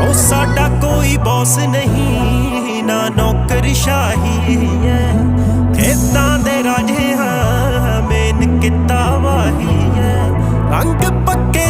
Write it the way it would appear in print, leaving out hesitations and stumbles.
ओ साडा कोई बॉस नहीं ना नौकरशाही है, खेतां दे राजे हाँ मेन किता वाही है। रंग पक्के